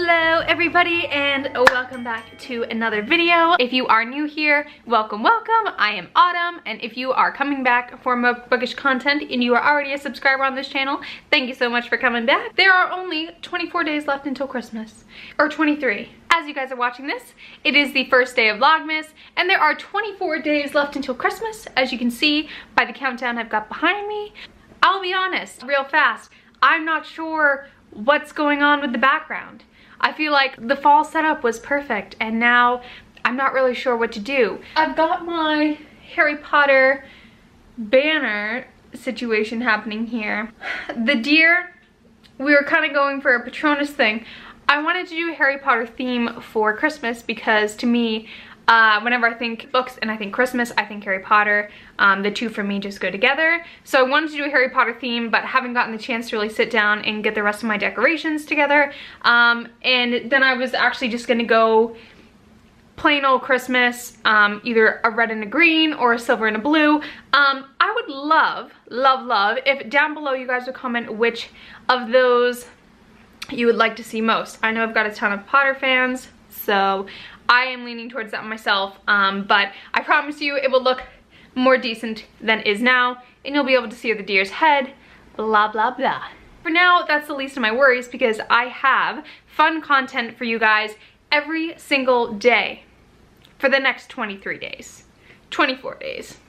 Hello everybody and welcome back to another video. If you are new here, welcome, welcome. I am Autumn, and if you are coming back for more bookish content and you are already a subscriber on this channel, thank you so much for coming back. There are only 24 days left until Christmas, or 23. As you guys are watching this, it is the first day of Vlogmas, and there are 24 days left until Christmas, as you can see by the countdown I've got behind me. I'll be honest, real fast, I'm not sure what's going on with the background. I feel like the fall setup was perfect and now I'm not really sure what to do. I've got my Harry Potter banner situation happening here. The deer, we were kind of going for a Patronus thing. I wanted to do a Harry Potter theme for Christmas because to me, whenever I think books and I think Christmas, I think Harry Potter. The two for me just go together. So I wanted to do a Harry Potter theme, but haven't gotten the chance to really sit down and get the rest of my decorations together. And then I was actually just gonna go plain old Christmas, either a red and a green or a silver and a blue. I would love if down below you guys would comment which of those you would like to see most. I know I've got a ton of Potter fans, so I am leaning towards that myself, but I promise you it will look more decent than it is now, and you'll be able to see the deer's head, blah blah blah. For now, that's the least of my worries because I have fun content for you guys every single day for the next 23 days, 24 days.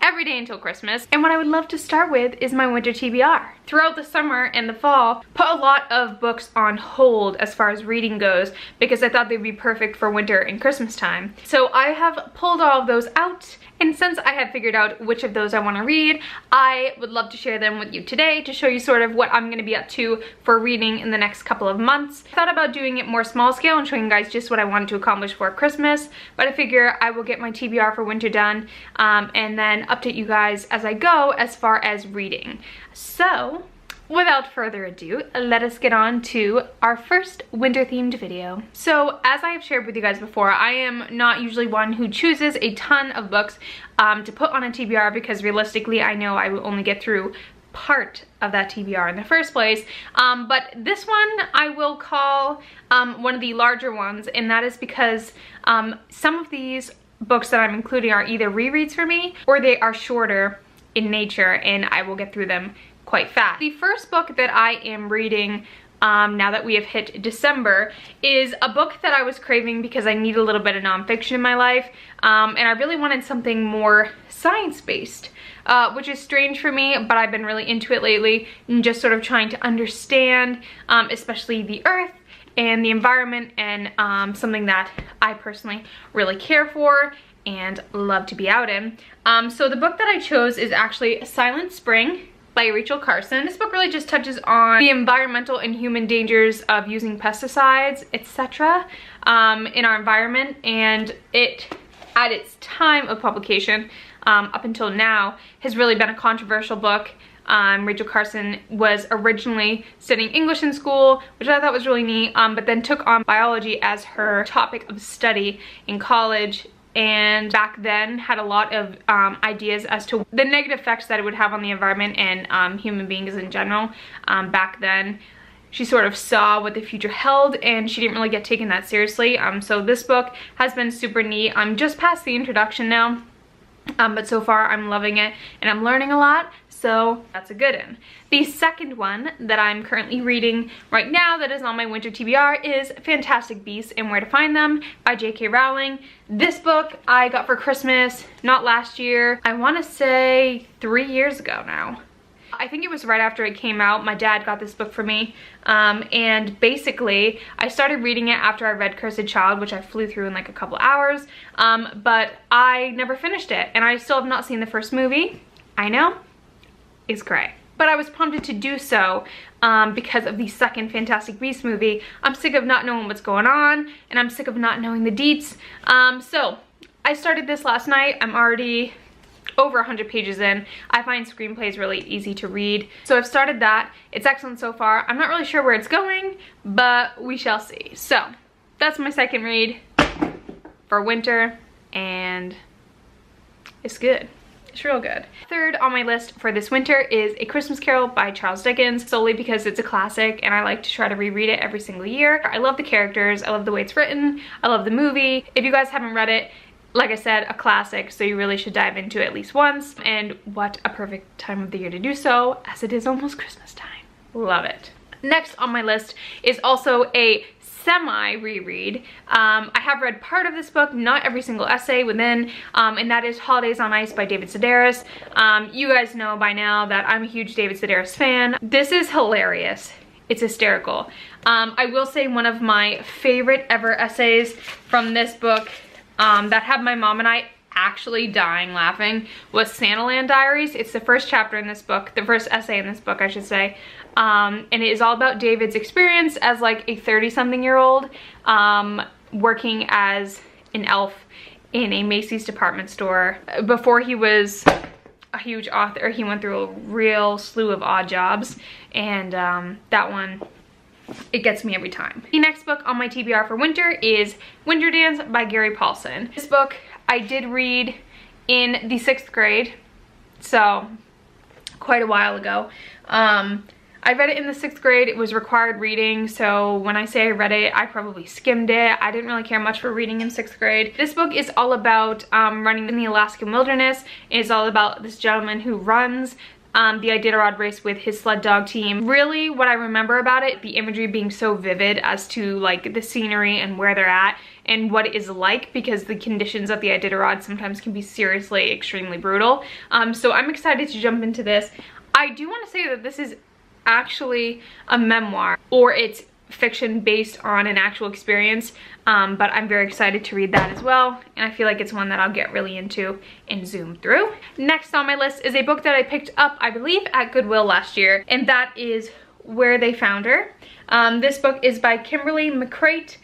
Every day until Christmas. And what I would love to start with is my winter TBR. Throughout the summer and the fall, put a lot of books on hold as far as reading goes because I thought they'd be perfect for winter and Christmas time. So I have pulled all of those out, and since I have figured out which of those I want to read, I would love to share them with you today to show you sort of what I'm going to be up to for reading in the next couple of months. I thought about doing it more small scale and showing you guys just what I wanted to accomplish for Christmas, but I figure I will get my TBR for winter done and then update you guys as I go as far as reading. So without further ado, let us get on to our first winter themed video. So as I have shared with you guys before, I am not usually one who chooses a ton of books to put on a TBR because realistically I know I will only get through part of that TBR in the first place, but this one I will call one of the larger ones, and that is because some of these books that I'm including are either rereads for me or they are shorter in nature and I will get through them quite fast. The first book that I am reading now that we have hit December is a book that I was craving because I need a little bit of nonfiction in my life, and I really wanted something more science-based, which is strange for me, but I've been really into it lately and just sort of trying to understand especially the earth and the environment, and something that I personally really care for and love to be out in. So the book that I chose is actually Silent Spring by Rachel Carson. This book really just touches on the environmental and human dangers of using pesticides, etc. In our environment, and it, at its time of publication, up until now, has really been a controversial book. Rachel Carson was originally studying English in school, which I thought was really neat, but then took on biology as her topic of study in college, and back then had a lot of ideas as to the negative effects that it would have on the environment and human beings in general. Back then, she sort of saw what the future held and she didn't really get taken that seriously. So this book has been super neat. I'm just past the introduction now. But so far I'm loving it and I'm learning a lot, so that's a good one. The second one that I'm currently reading right now that is on my winter TBR is Fantastic Beasts and Where to Find Them by J.K. Rowling. This book I got for Christmas, not last year, I want to say 3 years ago now. I think it was right after it came out. My dad got this book for me, and basically I started reading it after I read Cursed Child, which I flew through in like a couple hours, but I never finished it, and I still have not seen the first movie. I know, it's great, but I was prompted to do so because of the second Fantastic Beasts movie. I'm sick of not knowing what's going on, and I'm sick of not knowing the deets. So I started this last night. I'm already over 100 pages in. I find screenplays really easy to read, so I've started that. It's excellent so far. I'm not really sure where it's going, but we shall see. So that's my second read for winter, and it's good. It's real good. Third on my list for this winter is A Christmas Carol by Charles Dickens, solely because it's a classic and I like to try to reread it every single year. I love the characters, I love the way it's written, I love the movie. If you guys haven't read it, like I said, a classic, so you really should dive into it at least once. And what a perfect time of the year to do so, as it is almost Christmas time. Love it. Next on my list is also a semi-reread. I have read part of this book, not every single essay within, and that is Holidays on Ice by David Sedaris. You guys know by now that I'm a huge David Sedaris fan. This is hilarious. It's hysterical. I will say one of my favorite ever essays from this book that had my mom and I actually dying laughing was Santaland Diaries. It's the first chapter in this book, the first essay in this book, I should say. And it is all about David's experience as like a 30-something-year-old working as an elf in a Macy's department store. Before he was a huge author, he went through a real slew of odd jobs, and that one, it gets me every time. The next book on my TBR for winter is Winter Dance by Gary Paulson. This book I did read in the 6th grade, so quite a while ago. I read it in the 6th grade. It was required reading, so when I say I read it, I probably skimmed it. I didn't really care much for reading in 6th grade. This book is all about running in the Alaskan wilderness. It's all about this gentleman who runs the Iditarod race with his sled dog team. Really, what I remember about it, the imagery being so vivid as to like the scenery and where they're at and what it is like, because the conditions of the Iditarod sometimes can be seriously extremely brutal. So I'm excited to jump into this. I do want to say that this is actually a memoir, or it's fiction based on an actual experience, but I'm very excited to read that as well, and I feel like it's one that I'll get really into and zoom through. Next on my list is a book that I picked up, I believe, at Goodwill last year, and that is Where They Found Her. This book is by Kimberly McCreight.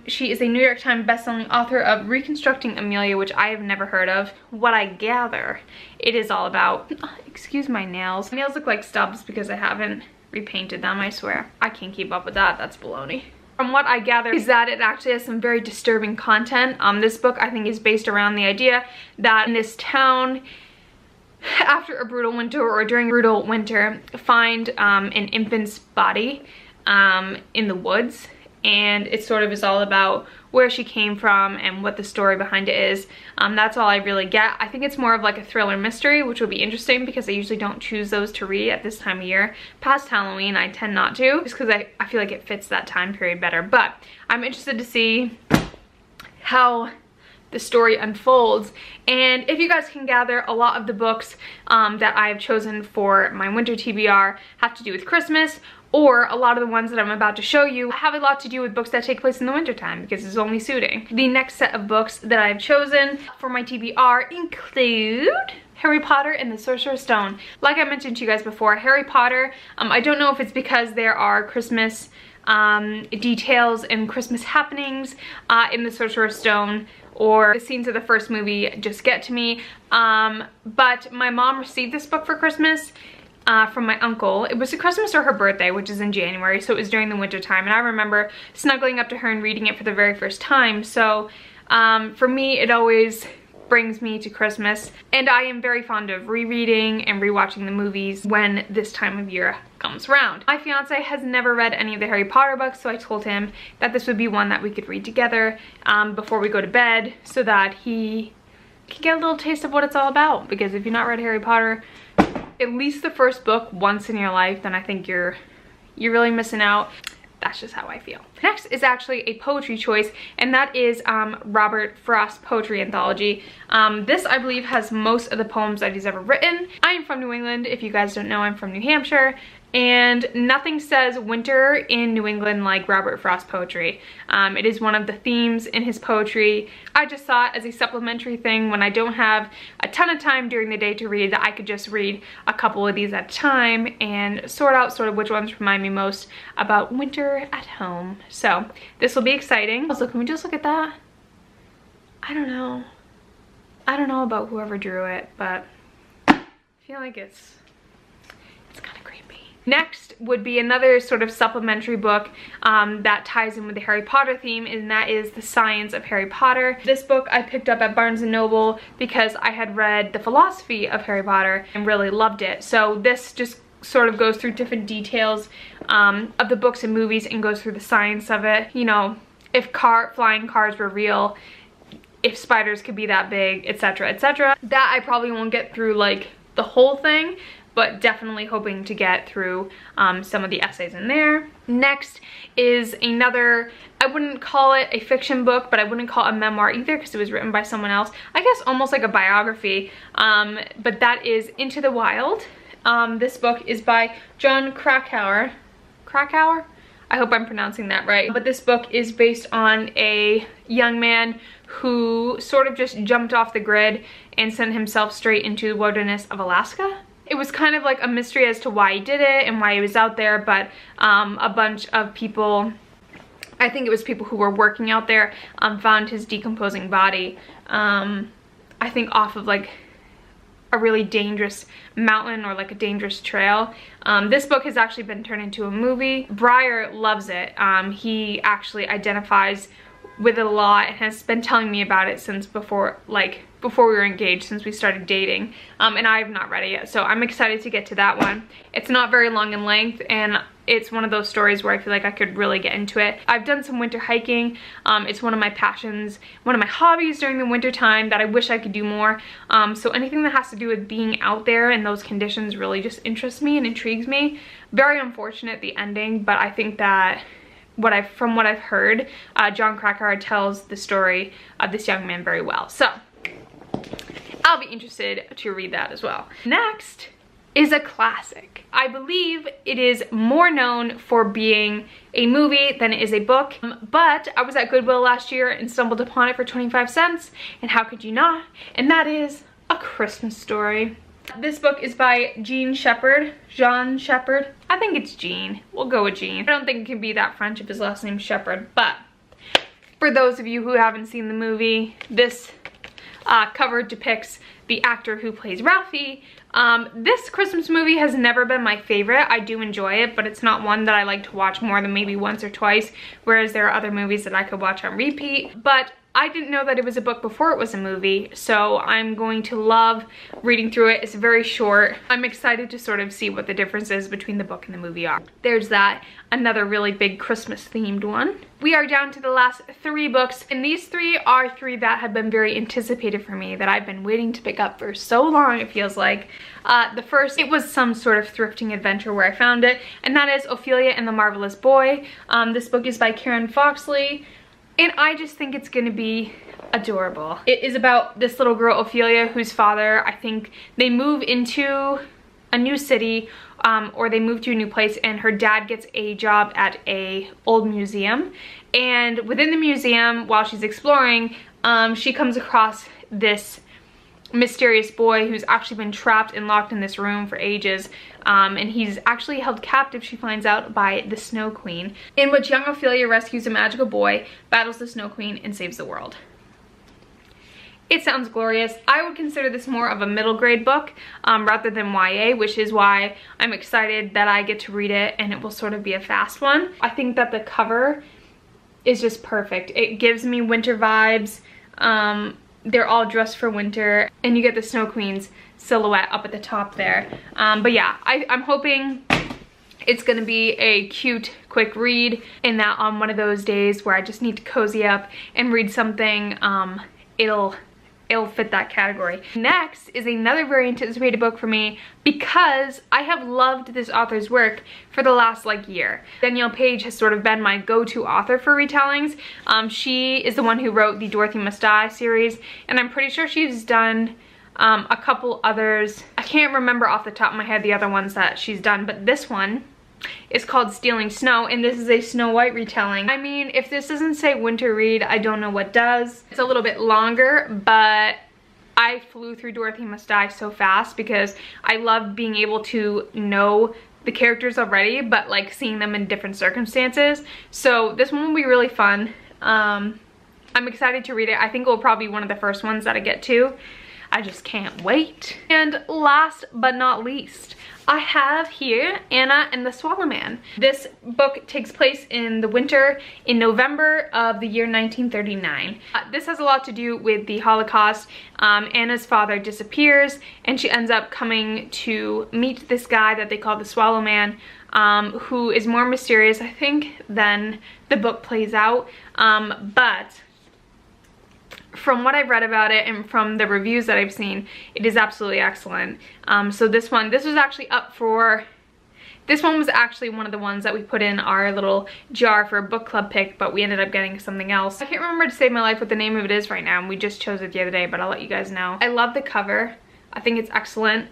She is a New York Times bestselling author of Reconstructing Amelia, which I have never heard of. What I gather, it is all about, excuse my nails. My nails look like stubs because I haven't repainted them, I swear. I can't keep up with that, that's baloney. From what I gather is that it actually has some very disturbing content. This book I think is based around the idea that in this town, after a brutal winter or during a brutal winter, find an infant's body in the woods. And it sort of is all about where she came from and what the story behind it is. That's all I really get. I think it's more of like a thriller mystery, which will be interesting because I usually don't choose those to read at this time of year. Past Halloween, I tend not to, just because I feel like it fits that time period better. But I'm interested to see how the story unfolds. And if you guys can gather, a lot of the books that I have chosen for my winter TBR have to do with Christmas, or a lot of the ones that I'm about to show you have a lot to do with books that take place in the wintertime because it's only suiting. The next set of books that I've chosen for my TBR include Harry Potter and the Sorcerer's Stone. Like I mentioned to you guys before, Harry Potter, I don't know if it's because there are Christmas details and Christmas happenings in the Sorcerer's Stone, or the scenes of the first movie just get to me, but my mom received this book for Christmas from my uncle. It was a Christmas or her birthday, which is in January, so it was during the winter time, and I remember snuggling up to her and reading it for the very first time. So for me, it always brings me to Christmas, and I am very fond of rereading and rewatching the movies when this time of year comes around. My fiance has never read any of the Harry Potter books, so I told him that this would be one that we could read together before we go to bed, so that he can get a little taste of what it's all about. Because if you've not read Harry Potter, at least the first book once in your life, then I think you're really missing out. That's just how I feel. Next is actually a poetry choice, and that is Robert Frost's poetry anthology. This, I believe, has most of the poems that he's ever written. I am from New England. If you guys don't know, I'm from New Hampshire, and nothing says winter in New England like Robert Frost poetry. It is one of the themes in his poetry. I just saw it as a supplementary thing when I don't have a ton of time during the day to read, that I could just read a couple of these at a time and sort out sort of which ones remind me most about winter at home. So this will be exciting. Also, can we just look at that? I don't know about whoever drew it, but I feel like it's kind of creepy. Next would be another sort of supplementary book that ties in with the Harry Potter theme, and that is The Science of Harry Potter. This book I picked up at Barnes & Noble because I had read The Philosophy of Harry Potter and really loved it. So this just sort of goes through different details of the books and movies and goes through the science of it. You know, if flying cars were real, if spiders could be that big, etc., etc. That I probably won't get through like the whole thing, but definitely hoping to get through some of the essays in there. Next is another, I wouldn't call it a fiction book, but I wouldn't call it a memoir either because it was written by someone else. I guess almost like a biography, but that is Into the Wild. This book is by Jon Krakauer. Krakauer? I hope I'm pronouncing that right. But this book is based on a young man who sort of just jumped off the grid and sent himself straight into the wilderness of Alaska. It was kind of like a mystery as to why he did it and why he was out there, but a bunch of people, I think it was people who were working out there, found his decomposing body, I think off of like a really dangerous mountain or like a dangerous trail. This book has actually been turned into a movie. Briar loves it. He actually identifies with it a lot and has been telling me about it since before we were engaged, since we started dating, and I have not read it yet, so I'm excited to get to that one. It's not very long in length, and it's one of those stories where I feel like I could really get into it. I've done some winter hiking. It's one of my passions, one of my hobbies during the winter time that I wish I could do more. So anything that has to do with being out there in those conditions really just interests me and intrigues me. Very unfortunate, the ending, but I think that from what I've heard, Jon Krakauer tells the story of this young man very well. So I'll be interested to read that as well. Next is a classic. I believe it is more known for being a movie than it is a book, but I was at Goodwill last year and stumbled upon it for 25 cents, and how could you not? And that is A Christmas Story. This book is by Jean Shepherd. I think it's Jean. We'll go with Jean. I don't think it can be that French if his last name's Shepherd, but for those of you who haven't seen the movie, this cover depicts the actor who plays Ralphie. This Christmas movie has never been my favorite. I do enjoy it, but it's not one that I like to watch more than maybe once or twice, whereas there are other movies that I could watch on repeat. But I didn't know that it was a book before it was a movie, so I'm going to love reading through it. It's very short. I'm excited to sort of see what the differences between the book and the movie are. There's that, another really big Christmas themed one. We are down to the last 3 books, and these 3 are 3 that have been very anticipated for me, that I've been waiting to pick up for so long, it feels like. The first, it was some sort of thrifting adventure where I found it, and that is Ophelia and the Marvelous Boy. This book is by Karen Foxley, and I just think it's gonna be adorable. It is about this little girl, Ophelia, whose father, I think they move into a new city, or they move to a new place, and her dad gets a job at a old museum. And within the museum, while she's exploring, she comes across this mysterious boy who's actually been trapped and locked in this room for ages, and he's actually held captive, she finds out, by the Snow Queen, in which young Ophelia rescues a magical boy, battles the Snow Queen, and saves the world. It sounds glorious. I would consider this more of a middle grade book rather than YA, which is why I'm excited that I get to read it, and it will sort of be a fast one. I think that the cover is just perfect. It gives me winter vibes. They're all dressed for winter, and you get the Snow Queen's silhouette up at the top there. But yeah, I'm hoping it's gonna be a cute, quick read, and that on one of those days where I just need to cozy up and read something, it'll fit that category. Next is another very anticipated book for me because I have loved this author's work for the last year. Danielle Page has sort of been my go-to author for retellings. She is the one who wrote the Dorothy Must Die series, and I'm pretty sure she's done a couple others. I can't remember off the top of my head the other ones that she's done, but this one is called Stealing Snow, and this is a Snow White retelling. I mean, if this doesn't say winter read, I don't know what does. It's a little bit longer, but I flew through Dorothy Must Die so fast because I love being able to know the characters already, but seeing them in different circumstances. So this one will be really fun. I'm excited to read it. I think it will probably be one of the first ones that I get to. I just can't wait. And last but not least, I have here Anna and the Swallow Man. This book takes place in the winter in November of the year 1939. This has a lot to do with the Holocaust. Anna's father disappears and she ends up coming to meet this guy that they call the Swallow Man, who is more mysterious, I think, than the book plays out. But from what I've read about it and from the reviews that I've seen, it is absolutely excellent. So this one was actually one of the ones that we put in our little jar for a book club pick, but we ended up getting something else. I can't remember to save my life what the name of it is right now, and we just chose it the other day, but I'll let you guys know. I love the cover. I think it's excellent.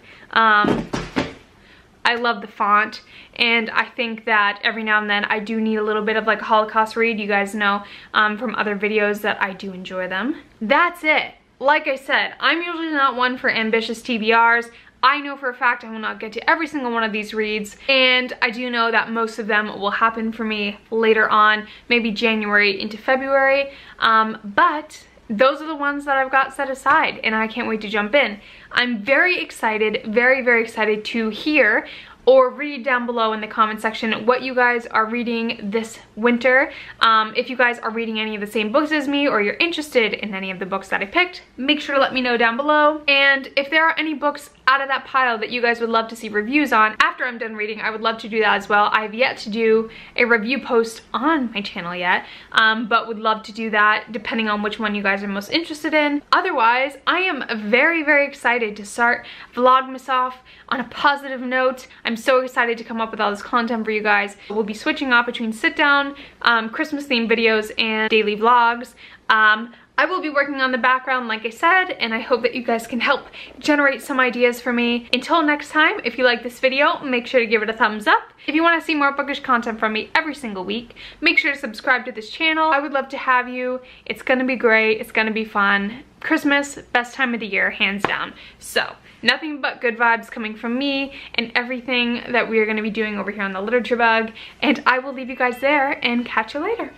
I love the font, and I think that every now and then I do need a little bit of like a Holocaust read. You guys know from other videos that I do enjoy them. That's it. Like I said, I'm usually not one for ambitious TBRs. I know for a fact I will not get to every single one of these reads, and I do know that most of them will happen for me later on, maybe January into February, but those are the ones that I've got set aside, and I can't wait to jump in. I'm very excited, very excited to hear or read down below in the comment section what you guys are reading this winter. If you guys are reading any of the same books as me, or you're interested in any of the books that I picked, make sure to let me know down below. And if there are any books out of that pile that you guys would love to see reviews on after I'm done reading, I would love to do that as well. I've yet to do a review post on my channel yet, but would love to do that depending on which one you guys are most interested in. Otherwise, I am very excited to start Vlogmas off on a positive note. I'm so excited to come up with all this content for you guys. We'll be switching off between sit down, Christmas themed videos and daily vlogs. I will be working on the background, like I said, and I hope that you guys can help generate some ideas for me. Until next time, if you like this video, make sure to give it a thumbs up. If you want to see more bookish content from me every single week, make sure to subscribe to this channel. I would love to have you. It's gonna be great. It's gonna be fun. Christmas, best time of the year, hands down. So, nothing but good vibes coming from me and everything that we are going to be doing over here on the Literature Bug. And I will leave you guys there and catch you later.